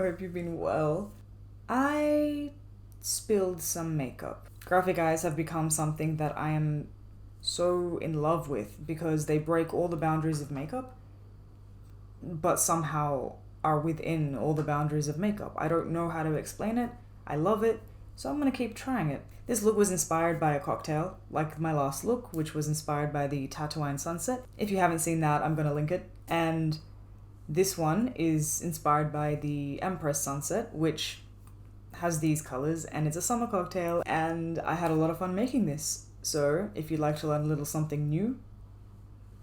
hope you've been well. I spilled some makeup. Graphic eyes have become something that I am so in love with because they break all the boundaries of makeup, but somehow are within all the boundaries of makeup. I don't know how to explain it. I love it, so I'm gonna keep trying it. This look was inspired by a cocktail, like my last look, which was inspired by the Empress Sunset. If you haven't seen that, I'm gonna link it. And this one is inspired by the Empress Sunset, which has these colors, and it's a summer cocktail, and I had a lot of fun making this. So if you'd like to learn a little something new,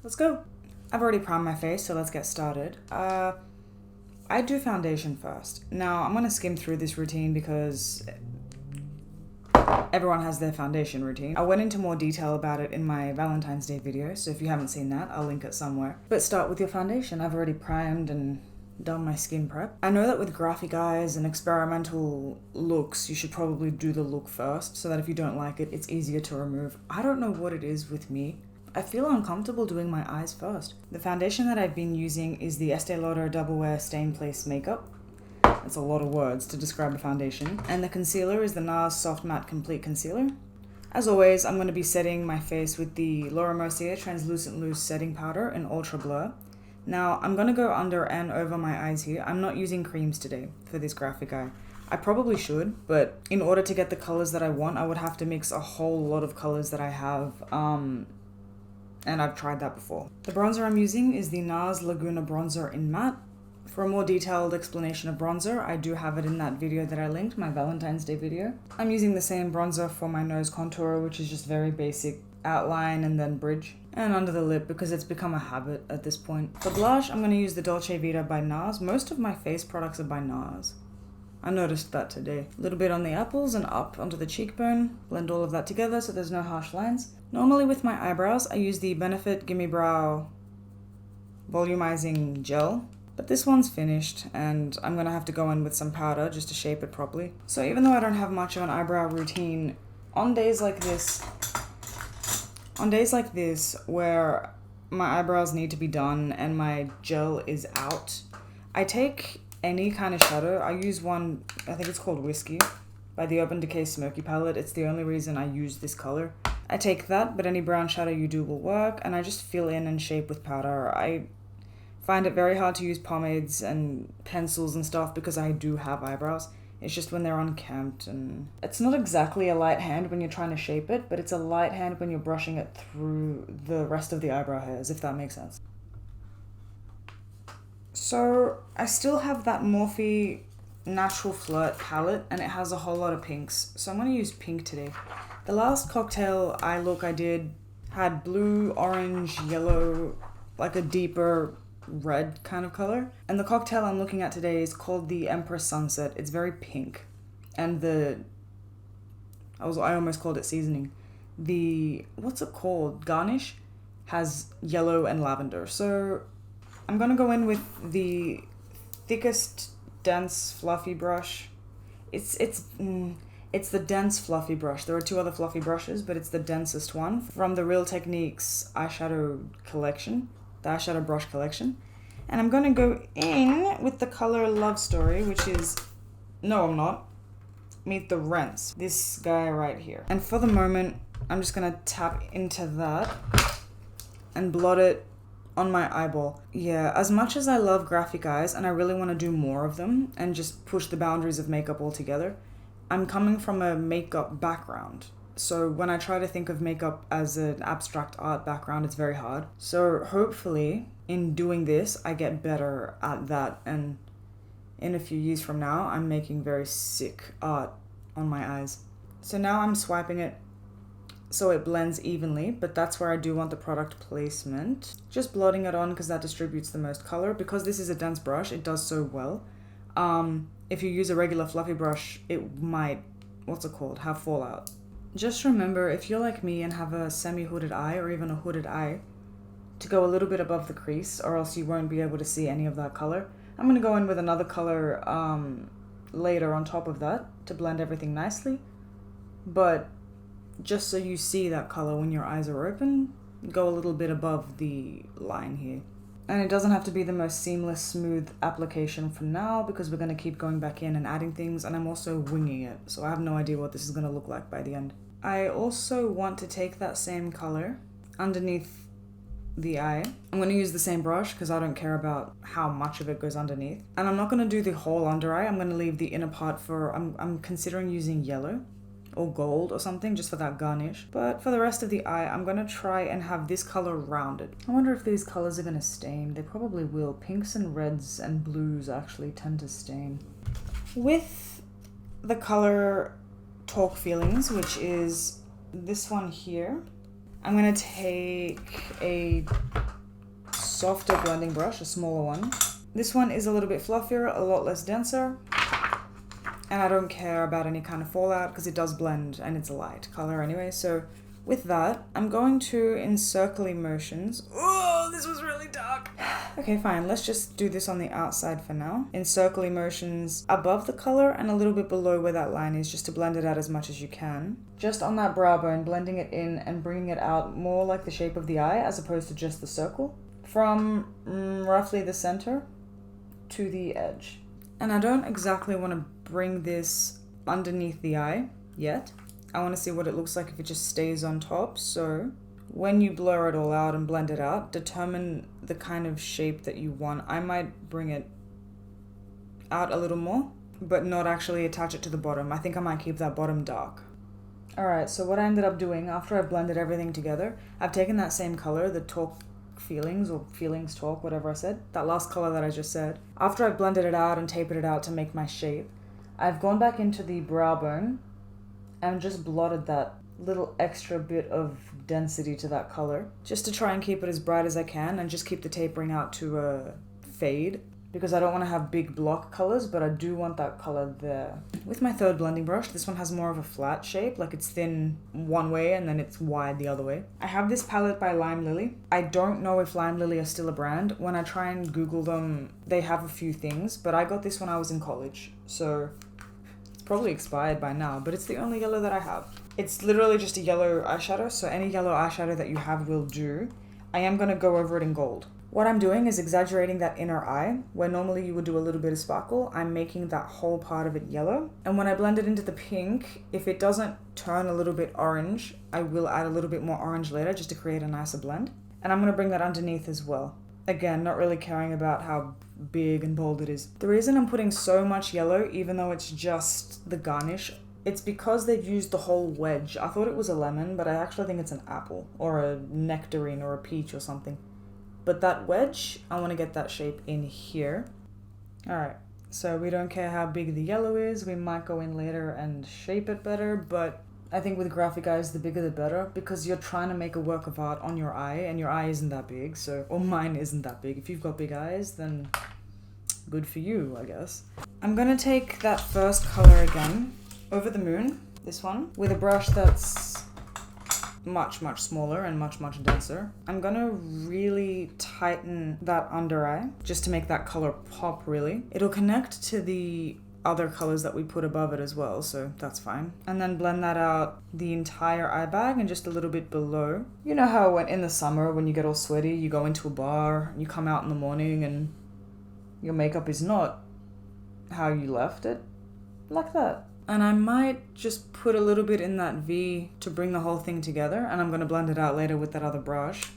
let's go. I've already primed my face, so let's get started. I do foundation first. Now, I'm gonna skim through this routine because everyone has their foundation routine. I went into more detail about it in my Valentine's Day video, so if you haven't seen that, I'll link it somewhere. But start with your foundation. I've already primed and done my skin prep. I know that with graphic eyes and experimental looks, you should probably do the look first, so that if you don't like it, it's easier to remove. I don't know what it is with me. I feel uncomfortable doing my eyes first. The foundation that I've been using is the Estee Lauder Double Wear Stay in Place Makeup. That's a lot of words to describe a foundation. And the concealer is the NARS Soft Matte Complete Concealer. As always, I'm going to be setting my face with the Laura Mercier Translucent Loose Setting Powder in Ultra Blur. Now, I'm going to go under and over my eyes here. I'm not using creams today for this graphic eye. I probably should, but in order to get the colors that I want, I would have to mix a whole lot of colors that I have, and I've tried that before. The bronzer I'm using is the NARS Laguna Bronzer in Matte. For a more detailed explanation of bronzer, I do have it in that video that I linked, my Valentine's Day video. I'm using the same bronzer for my nose contour, which is just very basic outline and then bridge. And under the lip, because it's become a habit at this point. For blush, I'm going to use the Dolce Vita by NARS. Most of my face products are by NARS. I noticed that today. A little bit on the apples and up onto the cheekbone. Blend all of that together so there's no harsh lines. Normally with my eyebrows, I use the Benefit Gimme Brow Volumizing Gel. But this one's finished, and I'm going to have to go in with some powder just to shape it properly. So even though I don't have much of an eyebrow routine, on days like this where my eyebrows need to be done and my gel is out, I take any kind of shadow. I use one, I think it's called Whiskey, by the Urban Decay Smoky Palette. It's the only reason I use this color. I take that, but any brown shadow you do will work, and I just fill in and shape with powder. I find it very hard to use pomades and pencils and stuff because I do have eyebrows. It's just when they're unkempt, and it's not exactly a light hand when you're trying to shape it, but it's a light hand when you're brushing it through the rest of the eyebrow hairs, if that makes sense. So I still have that Morphe Natural Flirt palette, and it has a whole lot of pinks, so I'm going to use pink today. The last cocktail eye look I did had blue, orange, yellow, like a deeper red kind of color. And the cocktail I'm looking at today is called the Empress Sunset. It's very pink. And I almost called it seasoning. What's it called? Garnish has yellow and lavender. So I'm gonna go in with the thickest, dense, fluffy brush. It's the dense fluffy brush. There are two other fluffy brushes, but it's the densest one from the Real Techniques eyeshadow collection. The eyeshadow brush collection. And I'm going to go in with the color Love Story, which is, no I'm not, Meet the Rents. This guy right here. And for the moment, I'm just going to tap into that and blot it on my eyeball. Yeah, as much as I love graphic eyes and I really want to do more of them and just push the boundaries of makeup altogether, I'm coming from a makeup background. So when I try to think of makeup as an abstract art background, it's very hard. So hopefully in doing this, I get better at that. And in a few years from now, I'm making very sick art on my eyes. So now I'm swiping it so it blends evenly, but that's where I do want the product placement. Just blotting it on because that distributes the most color. Because this is a dense brush, it does so well. If you use a regular fluffy brush, it might, have fallout. Just remember, if you're like me and have a semi-hooded eye or even a hooded eye, to go a little bit above the crease, or else you won't be able to see any of that color. I'm going to go in with another color later on top of that to blend everything nicely. But just so you see that color when your eyes are open, go a little bit above the line here. And it doesn't have to be the most seamless, smooth application for now because we're going to keep going back in and adding things, and I'm also winging it, so I have no idea what this is going to look like by the end. I also want to take that same color underneath the eye. I'm going to use the same brush because I don't care about how much of it goes underneath. And I'm not going to do the whole under eye. I'm going to leave the inner part for, I'm considering using yellow or gold or something just for that garnish. But for the rest of the eye, I'm going to try and have this color rounded. I wonder if these colors are going to stain. They probably will. Pinks and reds and blues actually tend to stain. With the color Talk Feelings, which is this one here, I'm going to take a softer blending brush, a smaller one. This one is a little bit fluffier, a lot less denser. And I don't care about any kind of fallout because it does blend and it's a light color anyway. So with that, I'm going to, in circly motions. Oh, this was really dark. Okay, fine. Let's just do this on the outside for now. In circly motions above the color and a little bit below where that line is, just to blend it out as much as you can. Just on that brow bone, blending it in and bringing it out more like the shape of the eye as opposed to just the circle. From roughly the center to the edge. And I don't exactly want to bring this underneath the eye yet. I want to see what it looks like if it just stays on top. So when you blur it all out and blend it out, determine the kind of shape that you want. I might bring it out a little more, but not actually attach it to the bottom. I think I might keep that bottom dark. Alright, so what I ended up doing after I blended everything together, I've taken that same color, the Talk Feelings or Feelings Talk, whatever I said, that last color that I just said. After I blended it out and tapered it out to make my shape, I've gone back into the brow bone and just blotted that little extra bit of density to that color, just to try and keep it as bright as I can and just keep the tapering out to a fade, because I don't want to have big block colors, but I do want that color there. With my third blending brush, this one has more of a flat shape, like it's thin one way and then it's wide the other way. I have this palette by Lime Lily. I don't know if Lime Lily are still a brand. When I try and Google them, they have a few things, but I got this when I was in college, so it's probably expired by now, but it's the only yellow that I have. It's literally just a yellow eyeshadow, so any yellow eyeshadow that you have will do. I am going to go over it in gold. What I'm doing is exaggerating that inner eye, where normally you would do a little bit of sparkle. I'm making that whole part of it yellow. And when I blend it into the pink, if it doesn't turn a little bit orange, I will add a little bit more orange later just to create a nicer blend. And I'm going to bring that underneath as well. Again, not really caring about how big and bold it is. The reason I'm putting so much yellow, even though it's just the garnish, it's because they've used the whole wedge. I thought it was a lemon, but I actually think it's an apple or a nectarine or a peach or something. But that wedge, I want to get that shape in here. Alright, so we don't care how big the yellow is. We might go in later and shape it better, but I think with graphic eyes, the bigger the better, because you're trying to make a work of art on your eye, and your eye isn't that big, so, or mine isn't that big. If you've got big eyes, then good for you, I guess. I'm gonna take that first color again, Over the Moon, this one, with a brush that's much smaller and much denser. I'm gonna really tighten that under eye just to make that color pop really. It'll connect to the other colors that we put above it as well, so that's fine. And then blend that out the entire eye bag and just a little bit below. You know how when in the summer when you get all sweaty, you go into a bar, you come out in the morning and your makeup is not how you left it? Like that. And I might just put a little bit in that V to bring the whole thing together, and I'm going to blend it out later with that other brush.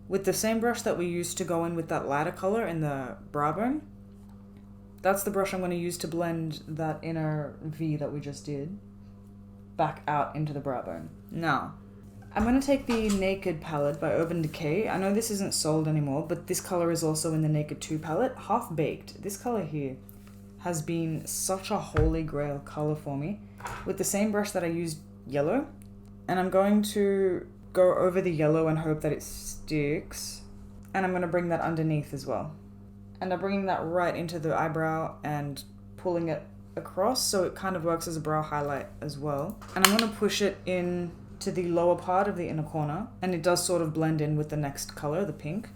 With the same brush that we used to go in with that lighter color in the brow bone, that's the brush I'm going to use to blend that inner V that we just did back out into the brow bone. Now, I'm going to take the Naked palette by Urban Decay. I know this isn't sold anymore, but this color is also in the Naked 2 palette, Half Baked. This color here has been such a holy grail color for me. With the same brush that I used yellow, and I'm going to go over the yellow and hope that it sticks, and I'm going to bring that underneath as well. And I'm bringing that right into the eyebrow and pulling it across so it kind of works as a brow highlight as well. And I'm going to push it in to the lower part of the inner corner, and it does sort of blend in with the next color, the pink.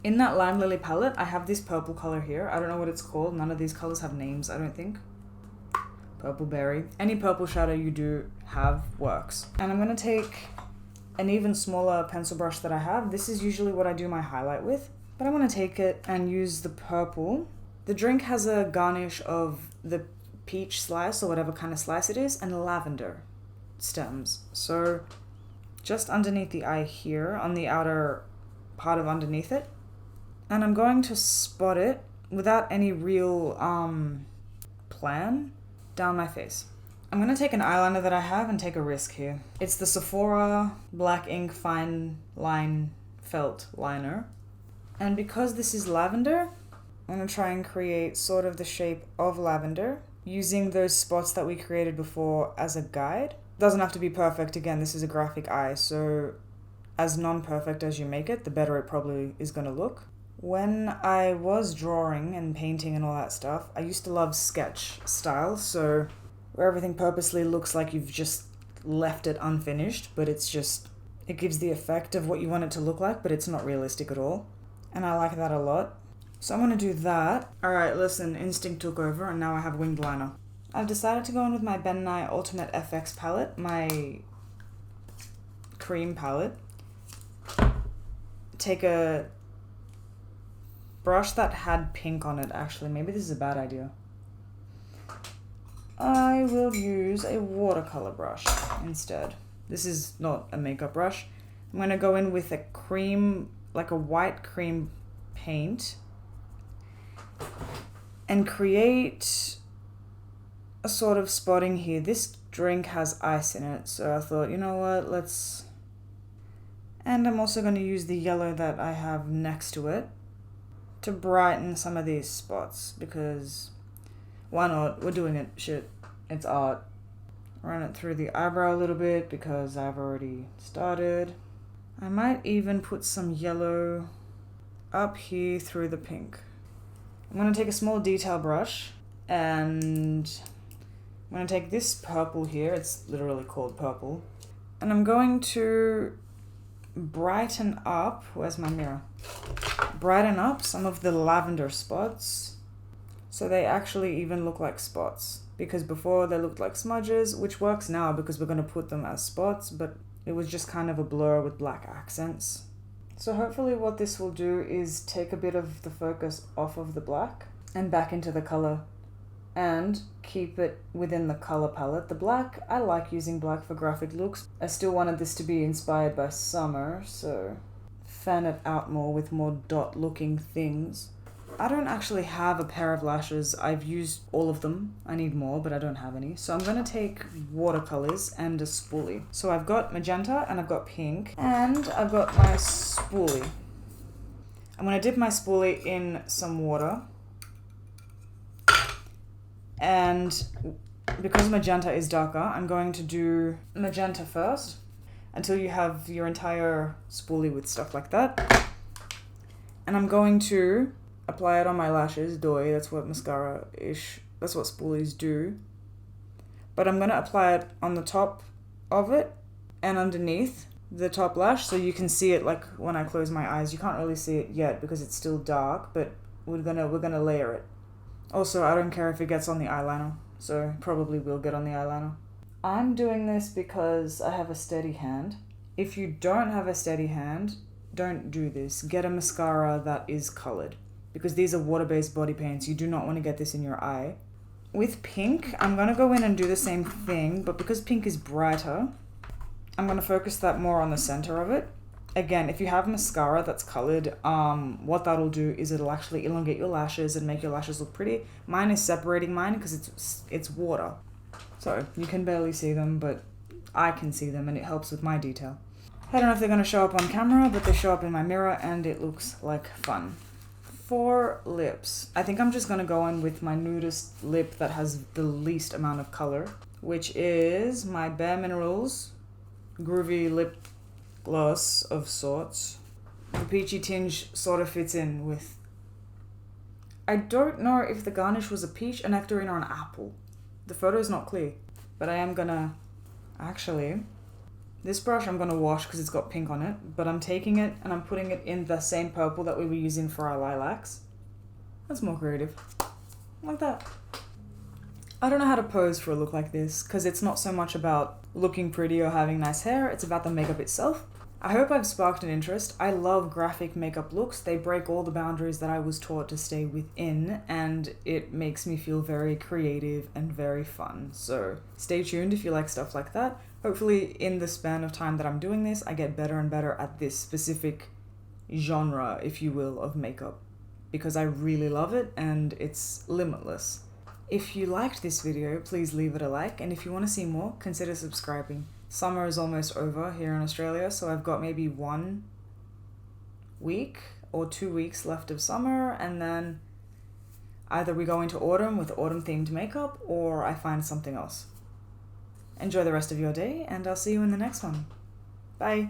In that Lime Lily palette, I have this purple color here. I don't know what it's called. None of these colors have names, I don't think. Purple berry. Any purple shadow you do have works. And I'm going to take an even smaller pencil brush that I have. This is usually what I do my highlight with. But I want to take it and use the purple. The drink has a garnish of the peach slice or whatever kind of slice it is and lavender stems. So just underneath the eye here, on the outer part of underneath it. And I'm going to spot it without any real plan down my face. I'm going to take an eyeliner that I have and take a risk here. It's the Sephora Black Ink Fine Line Felt Liner. And because this is lavender, I'm going to try and create sort of the shape of lavender using those spots that we created before as a guide. Doesn't have to be perfect. Again, this is a graphic eye, so as non-perfect as you make it, the better it probably is going to look. When I was drawing and painting and all that stuff, I used to love sketch style, so where everything purposely looks like you've just left it unfinished, but it's just, it gives the effect of what you want it to look like, but it's not realistic at all. And I like that a lot. So I'm going to do that. Alright, listen, instinct took over and now I have winged liner. I've decided to go in with my Ben & I Ultimate FX palette, my cream palette. Take a brush that had pink on it, actually. Maybe this is a bad idea. I will use a watercolor brush instead. This is not a makeup brush. I'm going to go in with a cream, like a white cream paint, and create a sort of spotting here. This drink has ice in it, so I thought, you know what, let's... And I'm also going to use the yellow that I have next to it to brighten some of these spots, because why not? We're doing it. Shit. It's art. Run it through the eyebrow a little bit because I've already started. I might even put some yellow up here through the pink. I'm going to take a small detail brush and I'm going to take this purple here. It's literally called purple. And I'm going to brighten up, where's my mirror? Brighten up some of the lavender spots so they actually even look like spots, because before they looked like smudges, which works now because we're going to put them as spots, but it was just kind of a blur with black accents. So hopefully what this will do is take a bit of the focus off of the black and back into the color and keep it within the color palette. The black, I like using black for graphic looks. I still wanted this to be inspired by summer, so fan it out more with more dot looking things. I don't actually have a pair of lashes. I've used all of them. I need more, but I don't have any. So I'm going to take watercolors and a spoolie. So I've got magenta and I've got pink and I've got my spoolie. I'm going to dip my spoolie in some water. And because magenta is darker, I'm going to do magenta first until you have your entire spoolie with stuff like that. And I'm going to apply it on my lashes, doy, that's what mascara-ish, that's what spoolies do. But I'm going to apply it on the top of it and underneath the top lash so you can see it like when I close my eyes. You can't really see it yet because it's still dark, but we're gonna layer it. Also, I don't care if it gets on the eyeliner, so probably will get on the eyeliner. I'm doing this because I have a steady hand. If you don't have a steady hand, don't do this. Get a mascara that is colored, because these are water-based body paints. You do not want to get this in your eye. With pink, I'm going to go in and do the same thing, but because pink is brighter, I'm going to focus that more on the center of it. Again, if you have mascara that's colored, what that'll do is it'll actually elongate your lashes and make your lashes look pretty. Mine is separating mine because it's water. So you can barely see them, but I can see them and it helps with my detail. I don't know if they're going to show up on camera, but they show up in my mirror and it looks like fun. For lips, I think I'm just going to go in with my nudist lip that has the least amount of color, which is my Bare Minerals Groovy Lip Gloss of sorts. The peachy tinge sort of fits in with... I don't know if the garnish was a peach, a nectarine, or an apple. The photo is not clear, but I am gonna... Actually, this brush I'm gonna wash because it's got pink on it, but I'm taking it and I'm putting it in the same purple that we were using for our lilacs. That's more creative. Like that. I don't know how to pose for a look like this because it's not so much about looking pretty or having nice hair, it's about the makeup itself. I hope I've sparked an interest. I love graphic makeup looks. They break all the boundaries that I was taught to stay within, and it makes me feel very creative and very fun. So stay tuned if you like stuff like that. Hopefully in the span of time that I'm doing this, I get better and better at this specific genre, if you will, of makeup, because I really love it and it's limitless. If you liked this video, please leave it a like, and if you want to see more, consider subscribing. Summer is almost over here in Australia, so I've got maybe 1 week or 2 weeks left of summer, and then either we go into autumn with autumn themed makeup or I find something else. Enjoy the rest of your day, and I'll see you in the next one. Bye!